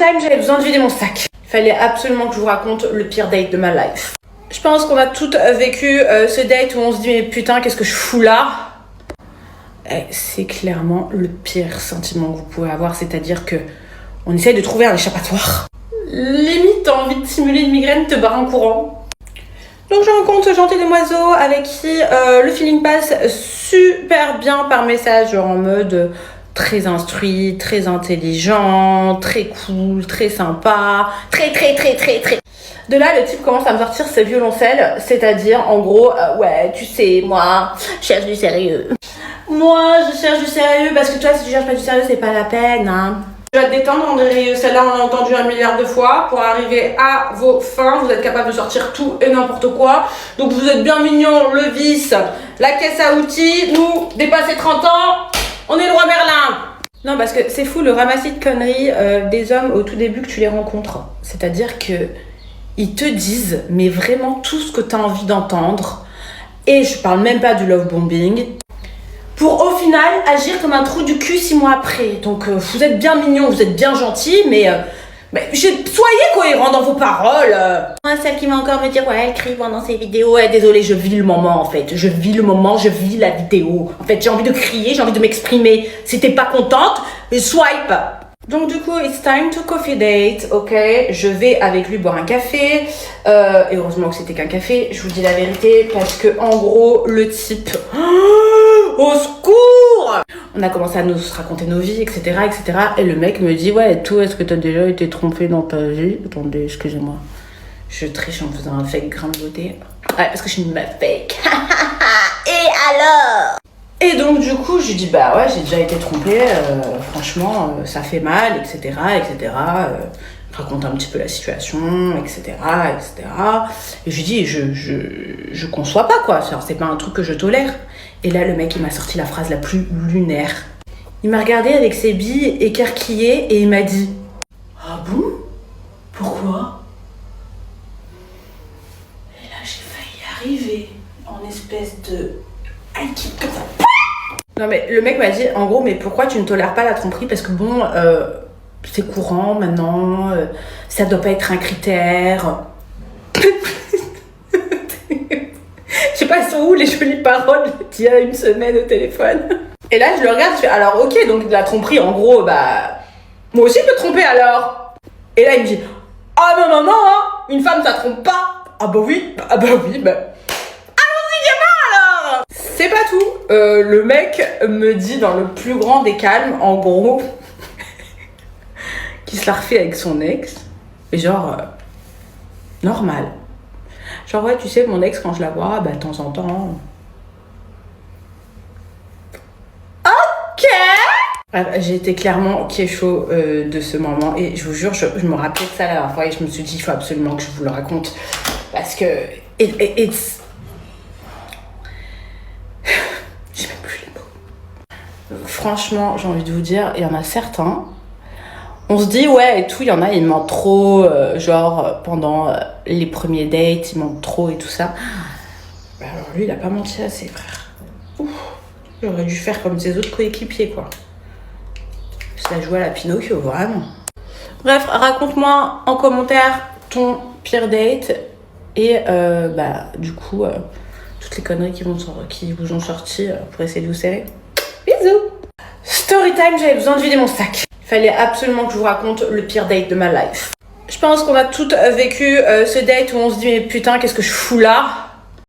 J'avais besoin de vider mon sac. Il fallait absolument que je vous raconte le pire date de ma life. Je pense qu'on a toutes vécu ce date où on se dit mais putain qu'est-ce que je fous là. C'est clairement le pire sentiment que vous pouvez avoir, c'est-à-dire que on essaye de trouver un échappatoire. Limite t'as envie de simuler une migraine, te barres en courant. Donc je rencontre ce gentil demoiselle avec qui le feeling passe super bien par message, genre en mode très instruit, très intelligent, très cool, très sympa, très. De là, le type commence à me sortir ses violoncelles, c'est-à-dire en gros, ouais, tu sais, moi, je cherche du sérieux. Moi, je cherche du sérieux parce que toi, si tu cherches pas du sérieux, c'est pas la peine, hein. Je vais te détendre, André, celle-là on l'a entendu 1 milliard de fois. Pour arriver à vos fins, vous êtes capable de sortir tout et n'importe quoi. Donc vous êtes bien mignon, le vice, la caisse à outils. Nous, dépassé 30 ans, on est le roi Merlin. Non, parce que c'est fou le ramassis de conneries des hommes au tout début que tu les rencontres. C'est-à-dire que ils te disent, mais vraiment tout ce que tu as envie d'entendre. Et je parle même pas du love bombing. Pour au final agir comme un trou du cul 6 mois après. Donc vous êtes bien mignon, vous êtes bien gentil, mais soyez cohérents dans vos paroles. Celle qui va encore me dire ouais elle crie pendant ses vidéos. Ouais désolé, je vis le moment en fait. Je vis le moment, je vis la vidéo. En fait j'ai envie de crier, j'ai envie de m'exprimer. Si t'es pas contente, swipe. Donc du coup, it's time to coffee date, ok. Je vais avec lui boire un café. Et heureusement que c'était qu'un café, je vous dis la vérité, parce que en gros, le type... Au secours! On a commencé à nous raconter nos vies, etc., etc. Et le mec me dit, ouais, et tout, est-ce que t'as déjà été trompé dans ta vie? Attendez, excusez-moi. Je triche en faisant un fake grain de beauté. Ouais, parce que je suis une meuf fake. Et alors? Et donc du coup, je lui dis bah ouais, j'ai déjà été trompée, franchement, ça fait mal, etc., etc. Je raconte un petit peu la situation, etc., etc. Et je lui dis, je conçois pas quoi, c'est pas un truc que je tolère. Et là, le mec, il m'a sorti la phrase la plus lunaire. Il m'a regardé avec ses billes écarquillées et il m'a dit, ah bon? Pourquoi? Et là, j'ai failli arriver en espèce de kick comme ça. Non mais le mec m'a dit en gros mais pourquoi tu ne tolères pas la tromperie parce que bon c'est courant maintenant, ça doit pas être un critère. Je sais pas elles sont où les jolies paroles d'il y a 1 semaine au téléphone. Et là je le regarde, je fais alors ok donc de la tromperie en gros bah moi aussi je peux tromper alors. Et là il me dit ah non hein, une femme ça trompe pas. Ah bah oui. C'est pas tout. Le mec me dit dans le plus grand des calmes, en gros, qu'il se l'a refait avec son ex. Et genre, normal. Genre, ouais, tu sais, mon ex, quand je la vois, bah, de temps en temps. Ok. J'ai été clairement chaud de ce moment. Et je vous jure, je me rappelais de ça la dernière fois. Et je me suis dit, il faut absolument que je vous le raconte. Parce que... it's... Franchement, j'ai envie de vous dire, il y en a certains, on se dit ouais et tout, il y en a, ils mentent trop, pendant les premiers dates, ils mentent trop et tout ça. Bah alors lui, il a pas menti assez, frère. Ouf, j'aurais dû faire comme ses autres coéquipiers, quoi. Je la joué à la Pinocchio, vraiment. Bref, raconte-moi en commentaire ton pire date et du coup, toutes les conneries qui vous ont sorti pour essayer de vous serrer. Bisous. Story time, j'avais besoin de vider mon sac. Il fallait absolument que je vous raconte le pire date de ma life. Je pense qu'on a toutes vécu ce date où on se dit mais putain qu'est-ce que je fous là.